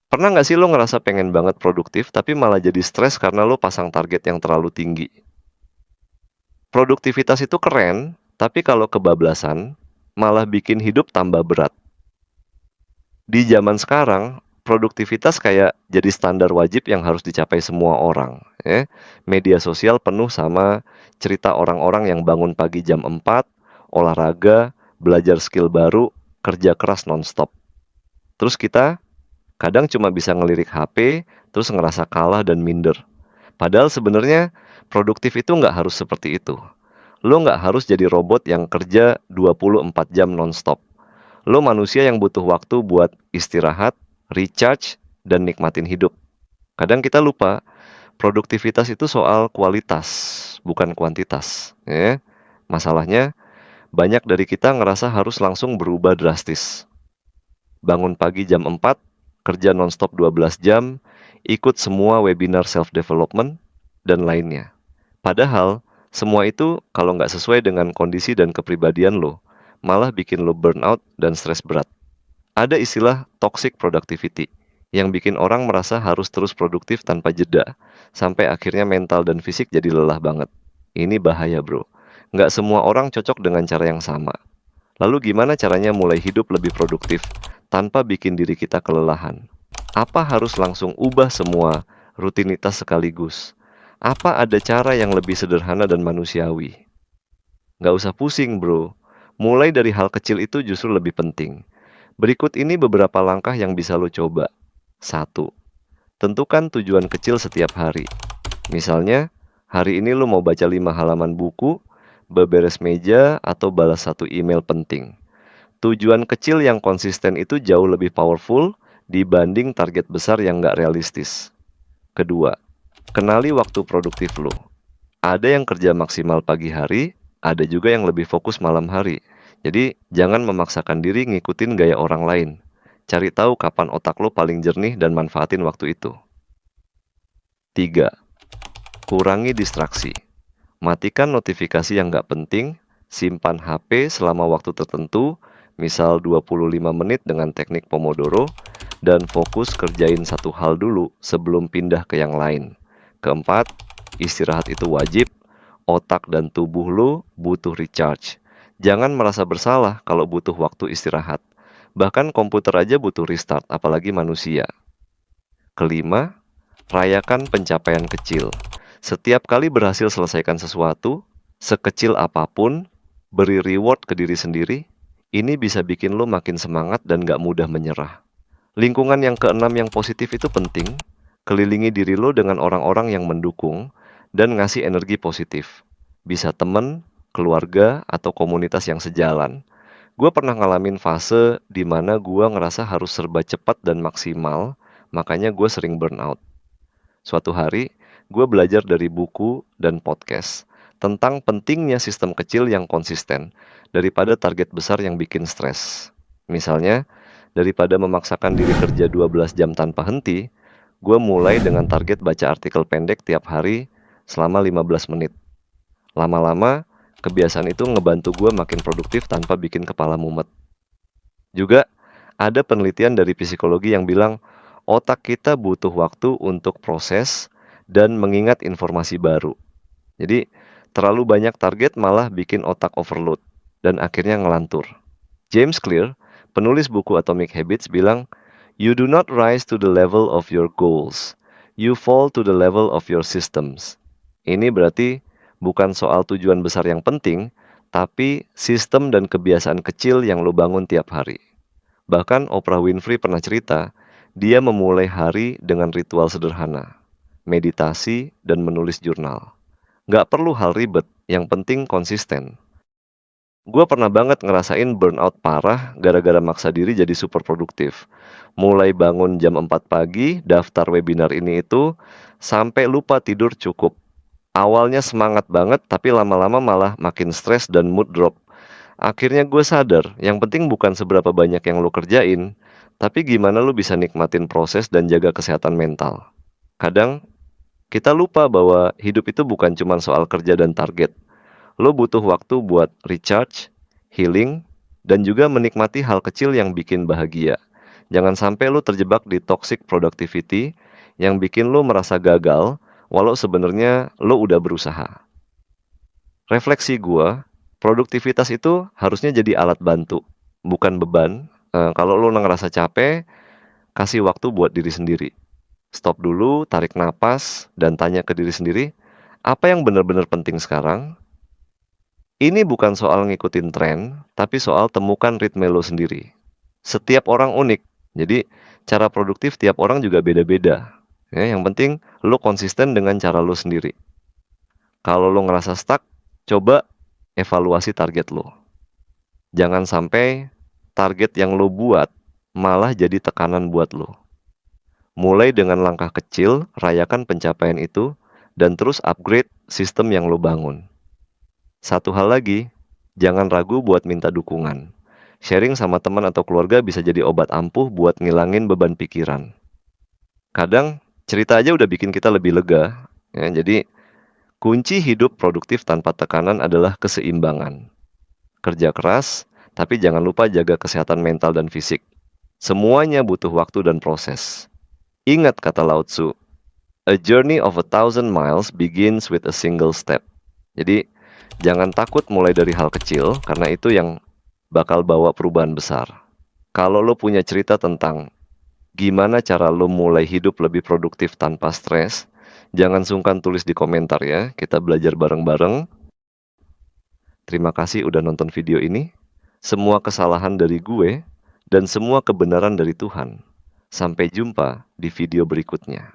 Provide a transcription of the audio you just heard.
Pernah nggak sih lo ngerasa pengen banget produktif, tapi malah jadi stres karena lo pasang target yang terlalu tinggi? Produktivitas itu keren, tapi kalau kebablasan, malah bikin hidup tambah berat. Di zaman sekarang, produktivitas kayak jadi standar wajib yang harus dicapai semua orang, ya. Media sosial penuh sama cerita orang-orang yang bangun pagi jam 4, olahraga, belajar skill baru, kerja keras nonstop. Terus kita kadang cuma bisa ngelirik HP, terus ngerasa kalah dan minder. Padahal sebenarnya produktif itu nggak harus seperti itu. Lo nggak harus jadi robot yang kerja 24 jam nonstop. Lo manusia yang butuh waktu buat istirahat, recharge, dan nikmatin hidup. Kadang kita lupa, produktivitas itu soal kualitas, bukan kuantitas. Ya. Masalahnya, banyak dari kita ngerasa harus langsung berubah drastis. Bangun pagi jam 4, kerja nonstop 12 jam, ikut semua webinar self-development, dan lainnya. Padahal, semua itu kalau nggak sesuai dengan kondisi dan kepribadian lo, malah bikin lo burnout dan stres berat. Ada istilah toxic productivity, yang bikin orang merasa harus terus produktif tanpa jeda, sampai akhirnya mental dan fisik jadi lelah banget. Ini bahaya bro. Nggak semua orang cocok dengan cara yang sama. Lalu gimana caranya mulai hidup lebih produktif, tanpa bikin diri kita kelelahan? Apa harus langsung ubah semua rutinitas sekaligus? Apa ada cara yang lebih sederhana dan manusiawi? Nggak usah pusing bro. Mulai dari hal kecil itu justru lebih penting. Berikut ini beberapa langkah yang bisa lo coba. 1. Tentukan tujuan kecil setiap hari. Misalnya, hari ini lo mau baca 5 halaman buku, beberes meja, atau balas satu email penting. Tujuan kecil yang konsisten itu jauh lebih powerful dibanding target besar yang nggak realistis. Kedua, kenali waktu produktif lo. Ada yang kerja maksimal pagi hari, ada juga yang lebih fokus malam hari. Jadi, jangan memaksakan diri ngikutin gaya orang lain. Cari tahu kapan otak lo paling jernih dan manfaatin waktu itu. 3. Kurangi distraksi. Matikan notifikasi yang nggak penting, simpan HP selama waktu tertentu, misal 25 menit dengan teknik Pomodoro, dan fokus kerjain satu hal dulu sebelum pindah ke yang lain. Keempat, istirahat itu wajib, otak dan tubuh lo butuh recharge. Jangan merasa bersalah kalau butuh waktu istirahat. Bahkan komputer aja butuh restart, apalagi manusia. Kelima, rayakan pencapaian kecil. Setiap kali berhasil selesaikan sesuatu, sekecil apapun, beri reward ke diri sendiri. Ini bisa bikin lo makin semangat dan gak mudah menyerah. Lingkungan yang keenam yang positif itu penting. Kelilingi diri lo dengan orang-orang yang mendukung dan ngasih energi positif. Bisa temen, keluarga, atau komunitas yang sejalan. Gue pernah ngalamin fase di mana gue ngerasa harus serba cepat dan maksimal, makanya gue sering burnout. Suatu hari, gue belajar dari buku dan podcast tentang pentingnya sistem kecil yang konsisten daripada target besar yang bikin stres. Misalnya, daripada memaksakan diri kerja 12 jam tanpa henti, gue mulai dengan target baca artikel pendek tiap hari selama 15 menit. Lama-lama, kebiasaan itu ngebantu gue makin produktif tanpa bikin kepala mumet. Juga, ada penelitian dari psikologi yang bilang otak kita butuh waktu untuk proses dan mengingat informasi baru. Jadi, terlalu banyak target malah bikin otak overload dan akhirnya ngelantur. James Clear, penulis buku Atomic Habits bilang, "You do not rise to the level of your goals. You fall to the level of your systems." Ini berarti bukan soal tujuan besar yang penting, tapi sistem dan kebiasaan kecil yang lo bangun tiap hari. Bahkan Oprah Winfrey pernah cerita, dia memulai hari dengan ritual sederhana, meditasi, dan menulis jurnal. Nggak perlu hal ribet, yang penting konsisten. Gue pernah banget ngerasain burnout parah gara-gara maksa diri jadi super produktif. Mulai bangun jam 4 pagi, daftar webinar ini itu, sampai lupa tidur cukup. Awalnya semangat banget, tapi lama-lama malah makin stres dan mood drop. Akhirnya gue sadar, yang penting bukan seberapa banyak yang lo kerjain, tapi gimana lo bisa nikmatin proses dan jaga kesehatan mental. Kadang, kita lupa bahwa hidup itu bukan cuma soal kerja dan target. Lo butuh waktu buat recharge, healing, dan juga menikmati hal kecil yang bikin bahagia. Jangan sampai lu terjebak di toxic productivity yang bikin lu merasa gagal walau sebenarnya lu udah berusaha. Refleksi gua, produktivitas itu harusnya jadi alat bantu, bukan beban. Kalau lu ngerasa capek, kasih waktu buat diri sendiri. Stop dulu, tarik napas, dan tanya ke diri sendiri, apa yang benar-benar penting sekarang? Ini bukan soal ngikutin tren, tapi soal temukan ritme lo sendiri. Setiap orang unik, jadi cara produktif tiap orang juga beda-beda. Ya, yang penting lo konsisten dengan cara lo sendiri. Kalau lo ngerasa stuck, coba evaluasi target lo. Jangan sampai target yang lo buat malah jadi tekanan buat lo. Mulai dengan langkah kecil, rayakan pencapaian itu, dan terus upgrade sistem yang lo bangun. Satu hal lagi, jangan ragu buat minta dukungan. Sharing sama teman atau keluarga bisa jadi obat ampuh buat ngilangin beban pikiran. Kadang, cerita aja udah bikin kita lebih lega. Ya, jadi, kunci hidup produktif tanpa tekanan adalah keseimbangan. Kerja keras, tapi jangan lupa jaga kesehatan mental dan fisik. Semuanya butuh waktu dan proses. Ingat kata Lao Tzu, a journey of 1,000 miles begins with a single step. Jadi, jangan takut mulai dari hal kecil, karena itu yang bakal bawa perubahan besar. Kalau lo punya cerita tentang gimana cara lo mulai hidup lebih produktif tanpa stres, jangan sungkan tulis di komentar ya. Kita belajar bareng-bareng. Terima kasih udah nonton video ini. Semua kesalahan dari gue, dan semua kebenaran dari Tuhan. Sampai jumpa di video berikutnya.